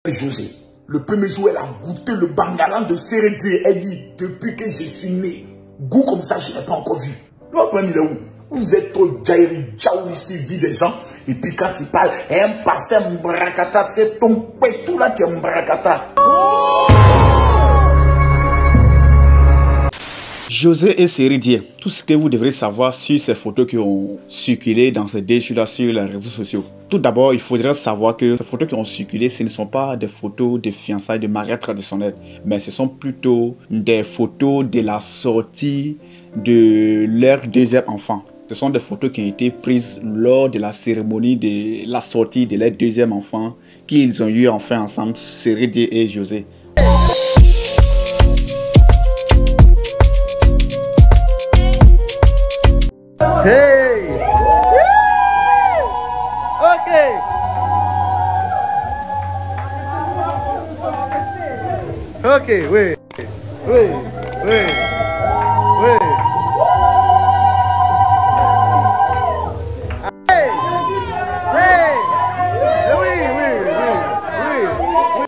José, le premier jour, elle a goûté le bangalan de Sérédié. Elle dit, depuis que je suis né, goût comme ça, je n'ai pas encore vu. L'autre problème, il est où? Vous êtes trop jairi, jaou ici, vie des gens. Et puis quand il parle, un pasteur mbrakata, c'est ton pétou là qui est mbrakata. José et Sérédié, tout ce que vous devrez savoir sur ces photos qui ont circulé dans ces 2 jours-là sur les réseaux sociaux. Tout d'abord, il faudrait savoir que ces photos qui ont circulé, ce ne sont pas des photos de fiançailles, de mariage traditionnel, mais ce sont plutôt des photos de la sortie de leur deuxième enfant. Ce sont des photos qui ont été prises lors de la cérémonie de la sortie de leur deuxième enfant qu'ils ont eu enfin ensemble, Sérédié et José. Hey! Ok! Ok, oui. Oui, oui, oui. Hey! Hey! Oui, oui, oui.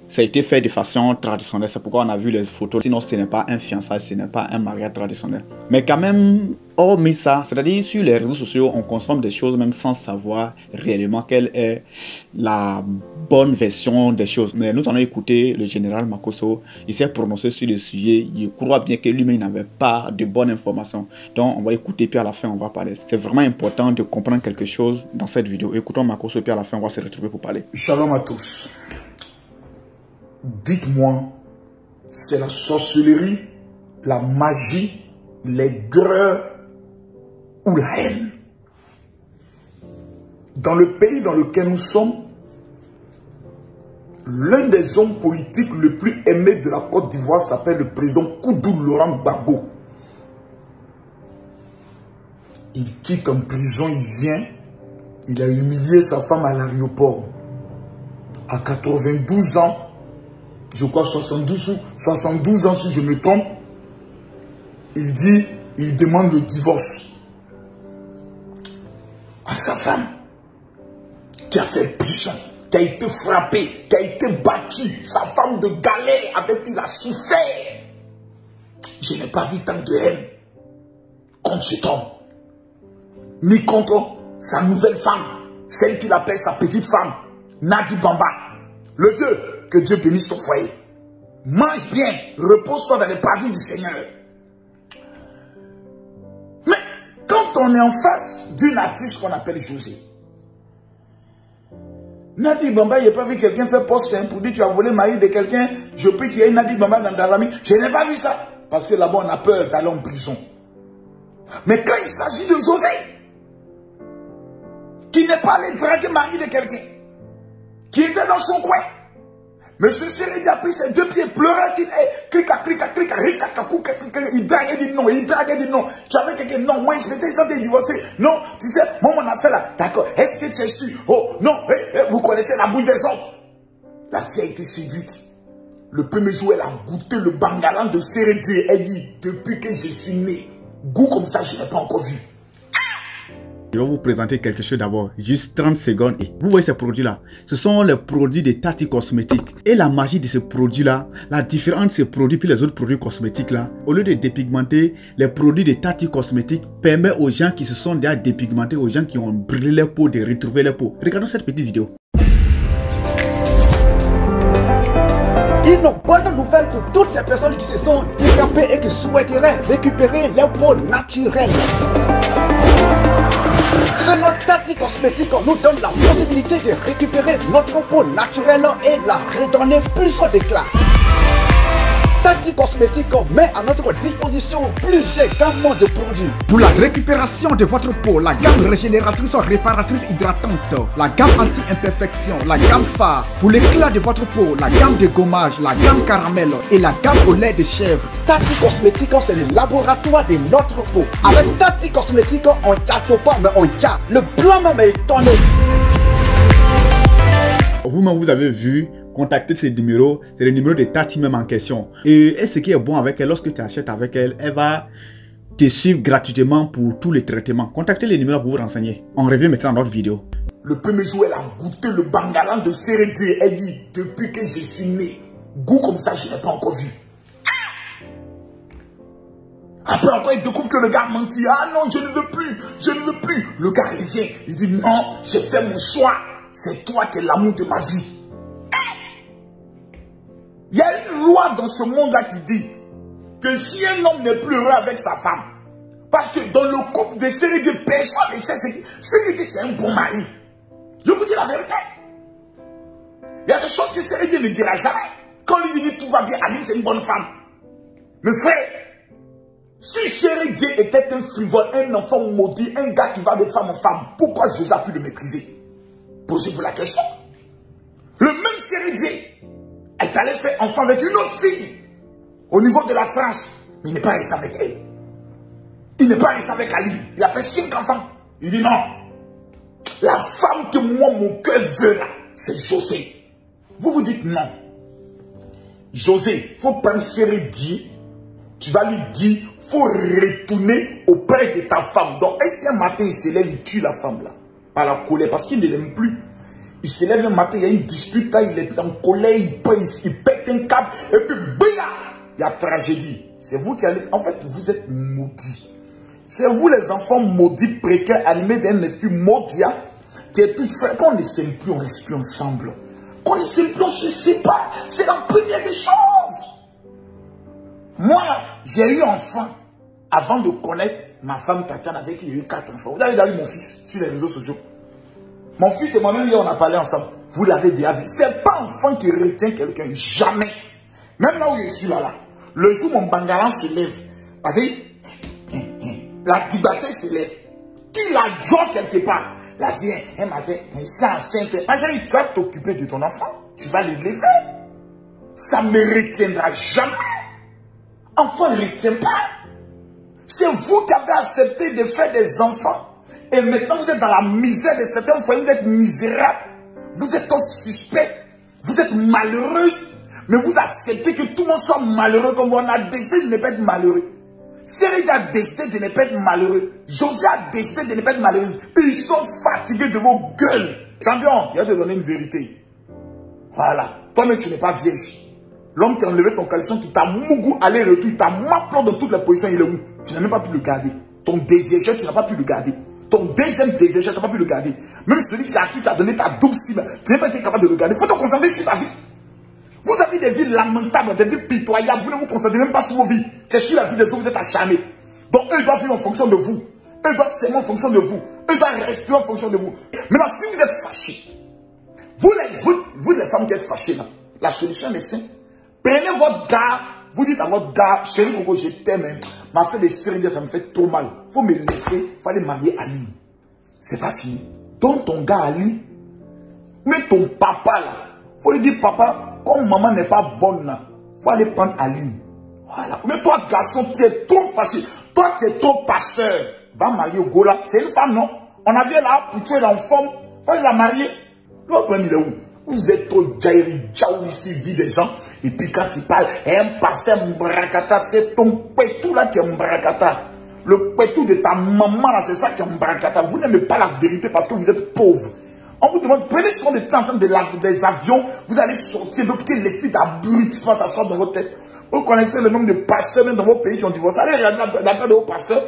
Ça a été fait de façon traditionnelle, c'est pourquoi on a vu les photos. Sinon, ce n'est pas un fiançailles, ce n'est pas un mariage traditionnel. Mais quand même, hormis ça, c'est-à-dire sur les réseaux sociaux, on consomme des choses même sans savoir réellement quelle est la bonne version des choses. Mais nous allons écouter le général Makosso, il s'est prononcé sur le sujet. Il croit bien que lui-même n'avait pas de bonnes informations. Donc on va écouter, puis à la fin on va parler. C'est vraiment important de comprendre quelque chose dans cette vidéo. Écoutons Makosso, puis à la fin on va se retrouver pour parler. Shalom à tous. Dites-moi, c'est la sorcellerie, la magie, les greurs ou la haine? Dans le pays dans lequel nous sommes, l'un des hommes politiques le plus aimé de la Côte d'Ivoire s'appelle le président Koudou Laurent Gbagbo. Il quitte en prison, il vient, il a humilié sa femme à l'aéroport. À 92 ans, je crois 72 ans si je me trompe, il dit, il demande le divorce à sa femme, qui a fait prison, qui a été frappée, qui a été battue, sa femme de galère avec qui il a souffert. Je n'ai pas vu tant de haine contre cet homme, ni contre sa nouvelle femme, celle qu'il appelle sa petite femme, Nadi Bamba. Le vieux, que Dieu bénisse ton foyer. Mange bien, repose-toi dans les paradis du Seigneur. Mais quand on est en face d'une artiste qu'on appelle José, Nadi Bamba, il n'a pas vu quelqu'un faire poste pour dire tu as volé le mari de quelqu'un, je prie qu'il y ait Nadi Bamba dans la famille. Je n'ai pas vu ça. Parce que là-bas, on a peur d'aller en prison. Mais quand il s'agit de José, qui n'est pas allé draguer le mari de quelqu'un, qui était dans son coin, Monsieur Sérédié a pris ses 2 pieds, pleurait, qu'il est, clica, il draguait, dit non, il draguait, dit non. Tu avais quelqu'un, non, moi, il se mettait, ils ont divorcé. Non, tu sais, moi, mon affaire là, d'accord, est-ce que tu es sûr? Oh, non, vous connaissez la bouille des hommes. La fille a été séduite. Le premier jour, elle a goûté le bangalan de Sérédié. Elle dit, depuis que je suis né, goût comme ça, je n'ai pas encore vu. Je vais vous présenter quelque chose d'abord, juste 30 secondes. Et vous voyez ces produits-là, ce sont les produits de Tati Cosmétiques. Et la magie de ces produits-là, la différence de ces produits puis les autres produits cosmétiques-là, au lieu de dépigmenter, les produits de Tati Cosmétiques permettent aux gens qui se sont déjà dépigmentés, aux gens qui ont brûlé leur peau, de retrouver leur peau. Regardons cette petite vidéo. Une bonne nouvelle pour toutes ces personnes qui se sont handicapées et qui souhaiteraient récupérer leur peau naturelle. C'est notre Tati Cosmétique nous donne la possibilité de récupérer notre peau naturelle et la redonner plus d'éclat. Tati Cosmétique met à notre disposition plusieurs gammes de produits. Pour la récupération de votre peau, la gamme régénératrice réparatrice hydratante, la gamme anti-imperfection, la gamme phare. Pour l'éclat de votre peau, la gamme de gommage, la gamme caramel et la gamme au lait de chèvre. Tati Cosmétique, c'est le laboratoire de notre peau. Avec Tati Cosmétique, on ne gâte pas, mais on gâte. Le blanc même est étonné. Vous-même, vous avez vu, contacter ces numéros, c'est le numéro de Tati même en question. Et ce qui est bon avec elle, lorsque tu achètes avec elle, elle va te suivre gratuitement pour tous les traitements. Contactez les numéros pour vous renseigner. On revient maintenant dans notre vidéo. Le premier jour, elle a goûté le bangalan de Sérédié. Elle dit, depuis que je suis né, goût comme ça, je n'ai pas encore vu. Après encore, il découvre que le gars mentit. Ah non, je ne veux plus, je ne veux plus. Le gars revient, il dit non, j'ai fait mon choix. C'est toi qui es l'amour de ma vie. Il y a une loi dans ce monde-là qui dit que si un homme n'est plus heureux avec sa femme, parce que dans le couple de Sérédié, personne ne sait Sérédié, c'est un bon mari. Je vous dis la vérité. Il y a des choses que Sérédié ne dira jamais. Quand on lui dit tout va bien, Aline c'est une bonne femme. Mais frère, si Sérédié était un frivole, un enfant maudit, un gars qui va de femme en femme, pourquoi José a pu le maîtriser? Posez-vous la question. Le même Sérédié est allé faire enfant avec une autre fille au niveau de la France, mais il n'est pas resté avec elle. Il n'est pas resté avec Aline. Il a fait 5 enfants. Il dit non. La femme que moi, mon cœur veut là, c'est José. Vous vous dites non. José, il faut prendre Sérédié. Tu vas lui dire, il faut retourner auprès de ta femme. Donc, si un matin il se lève, il tue la femme là, par la colère, parce qu'il ne l'aime plus. Il se lève un matin, il y a une dispute là, il est en colère, il pète un câble, et puis bia, il y a tragédie. C'est vous qui allez. En fait, vous êtes maudits. C'est vous les enfants maudits, précaires, animés d'un esprit maudit, qui est tout fait. Quand on ne s'aime plus, on reste plus ensemble. Quand on ne s'aime plus, on se sépare. C'est la première des choses. Moi, j'ai eu enfant avant de connaître ma femme Tatiana, avec qui j'ai eu 4 enfants. Vous avez déjà vu mon fils sur les réseaux sociaux. Mon fils et moi-même, on a parlé ensemble. Vous l'avez déjà vu. Ce n'est pas enfant qui retient quelqu'un. Jamais. Même là où je suis là. Le jour où mon bangalan se lève, la dibattée se lève. Qui la joie quelque part? La vient, un matin, elle est enceinte. Ma chérie, tu vas t'occuper de ton enfant. Tu vas l'élever. Ça ne me retiendra jamais. Enfant ne retient pas. C'est vous qui avez accepté de faire des enfants. Et maintenant, vous êtes dans la misère de certains foyers. Vous êtes misérable. Vous êtes suspect. Vous êtes malheureuse. Mais vous acceptez que tout le monde soit malheureux comme vous. On a décidé de ne pas être malheureux. Sérédié a décidé de ne pas être malheureux. José a décidé de ne pas être malheureux. Ils sont fatigués de vos gueules. Champion, il va te donner une vérité. Voilà. Toi-même, tu n'es pas vierge. L'homme qui a enlevé ton caleçon, qui t'a mougou aller-retour, il t'a mappelé dans toutes les positions, il est où? Tu n'as même pas pu le garder. Ton déviégeur, tu n'as pas pu le garder. Ton deuxième déviégeur, tu n'as pas pu le garder. Même celui qui t'a donné ta double cible, tu n'as pas été capable de le garder. Il faut te concentrer sur ta vie. Vous avez des vies lamentables, des vies pitoyables. Vous ne vous concentrez même pas sur vos vies. C'est sur la vie des autres que vous êtes acharnés. Donc eux doivent vivre en fonction de vous. Eux doivent s'aimer en fonction de vous. Eux doivent respirer en fonction de vous. Maintenant, si vous êtes fâchés, vous les femmes qui êtes fâchées là, la solution est simple. Prenez votre gars, vous dites à votre gars, chérie Coco, je t'aime, m'a fait des séries, ça me fait trop mal. Il faut me laisser, il fallait marier Aline. C'est pas fini. Donne ton gars Aline, mais ton papa là, il faut lui dire, papa, comme maman n'est pas bonne là, il faut aller prendre Aline. Voilà. Mais toi, garçon, tu es trop fâché. Toi, tu es trop pasteur. Va marier au Gola. C'est une femme, non? On a vu là, pour tuer l'enfant, il faut la marier. L'autre problème, il est où? Vous êtes trop jairi, jaou ici, vie des gens. Et puis quand il parle, un pasteur mbrakata, c'est ton pétou là qui est mbrakata. Le pétou de ta maman là, c'est ça qui est mbrakata. Vous n'aimez pas la vérité parce que vous êtes pauvre. On vous demande, prenez soin de temps des avions, vous allez sortir, pour que l'esprit d'abrutissement, ça sort dans votre tête. Vous connaissez le nombre de pasteurs même dans vos pays qui ont divorcé. Allez regarder la vie de vos pasteurs.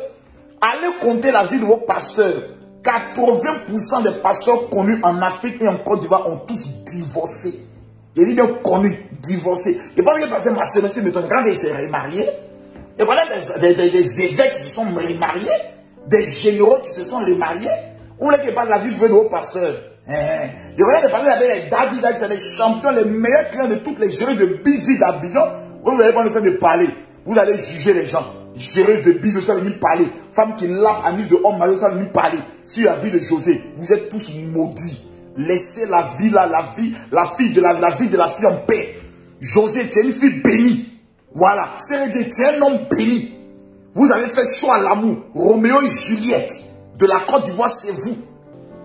Allez compter la vie de vos pasteurs. 80% des pasteurs connus en Afrique et en Côte d'Ivoire ont tous divorcé. Il dit bien connus, divorcés. Et pas que le pasteur Marcel, quand il s'est remarié, et voilà des évêques qui se sont remariés, des généraux qui se sont remariés. Vous voulez qu'il parle de la vie de vos pasteurs? Et voilà de parler avec les David, c'est les champions, les meilleurs clients de toutes les géreuses de Bizi d'Abidjan. Vous n'allez pas laisser de parler. Vous allez juger les gens. Géreuses de Bizi, ça ne parler. Femmes qui lapent amis de hommes mariés, ça ne parler. Sur la vie de José, vous êtes tous maudits. Laissez la vie là, la vie de la fille en paix. José, tu es une fille bénie. Voilà. Sérédié, tu es un homme béni. Vous avez fait choix à l'amour. Roméo et Juliette de la Côte d'Ivoire, c'est vous.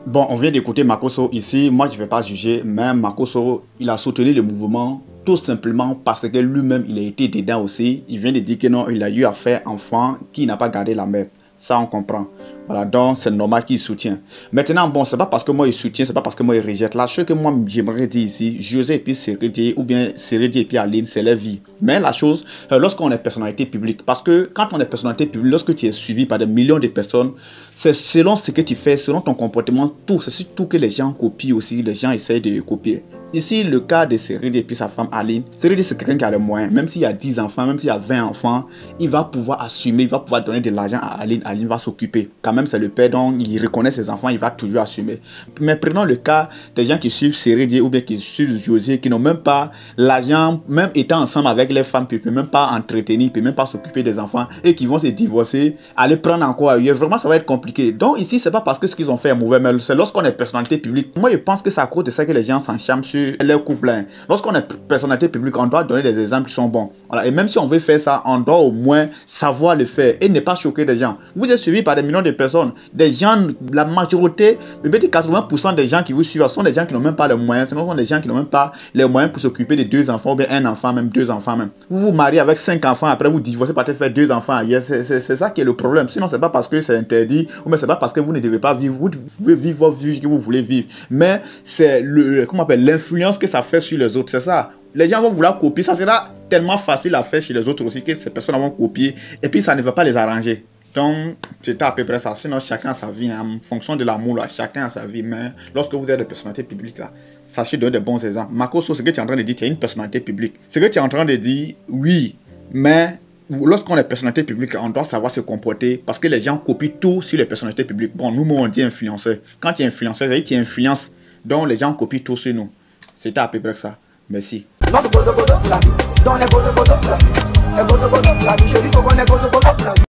Bon, on vient d'écouter Makosso ici. Moi, je ne vais pas juger, mais Makosso, il a soutenu le mouvement tout simplement parce que lui-même, il a été dedans aussi. Il vient de dire que non, il a eu à faire enfant qui n'a pas gardé la mère. Ça, on comprend. Voilà, donc c'est normal qu'il soutient. Maintenant, bon, c'est pas parce que moi il soutient, c'est pas parce que moi il rejette. La chose que moi j'aimerais dire ici, José et puis Seredi, ou bien Seredi et puis Aline, c'est leur vie. Mais la chose, lorsqu'on est personnalité publique, parce que quand on est personnalité publique, lorsque tu es suivi par des millions de personnes, c'est selon ce que tu fais, selon ton comportement, tout, c'est surtout que les gens copient aussi, les gens essayent de copier. Ici, le cas de Seredi et puis sa femme Aline. Seredi, c'est quelqu'un qui a les moyens. Même s'il y a 10 enfants, même s'il y a 20 enfants, il va pouvoir assumer, il va pouvoir donner de l'argent à Aline. Aline va s'occuper. Quand même, c'est le père, donc il reconnaît ses enfants, il va toujours assumer. Mais prenons le cas des gens qui suivent Seredi ou bien qui suivent José, qui n'ont même pas l'argent, même étant ensemble avec les femmes, qui ne peuvent même pas entretenir, qui ne peuvent même pas s'occuper des enfants et qui vont se divorcer, aller prendre encore ailleurs. Vraiment, ça va être compliqué. Donc ici, c'est pas parce que ce qu'ils ont fait est mauvais, mais c'est lorsqu'on est personnalité publique. Moi, je pense que c'est à cause de ça que les gens s'enchaînent sur leur couple. Lorsqu'on est personnalité publique, on doit donner des exemples qui sont bons. Voilà. Et même si on veut faire ça, on doit au moins savoir le faire et ne pas choquer des gens. Vous êtes suivi par des millions de personnes. Des gens, la majorité, peut-être 80% des gens qui vous suivent sont des gens qui n'ont même pas les moyens. Ce sont des gens qui n'ont même pas les moyens pour s'occuper de 2 enfants, ou bien un enfant, même 2 enfants même. Vous vous mariez avec 5 enfants, après vous divorcez, peut-être faire 2 enfants ailleurs. C'est ça qui est le problème. Sinon, c'est pas parce que c'est interdit, ou bien c'est pas parce que vous ne devez pas vivre. Vous pouvez vivre votre vie que vous voulez vivre. Mais c'est l'influence que ça fait sur les autres, c'est ça. Les gens vont vouloir copier, ça sera tellement facile à faire chez les autres aussi que ces personnes vont copier et puis ça ne va pas les arranger. Donc, c'était à peu près ça. Sinon, chacun a sa vie. En fonction de l'amour, là, chacun a sa vie. Mais lorsque vous êtes des personnalités publiques, là, sachez donner de bons exemples. Makoso, ce que tu es en train de dire, tu es une personnalité publique. Ce que tu es en train de dire, oui, mais lorsqu'on est personnalité publique, on doit savoir se comporter parce que les gens copient tout sur les personnalités publiques. Bon, nous, on dit influenceur. Quand tu es influenceur, tu influences. Donc, les gens copient tout sur nous. C'était à peu près ça. Merci.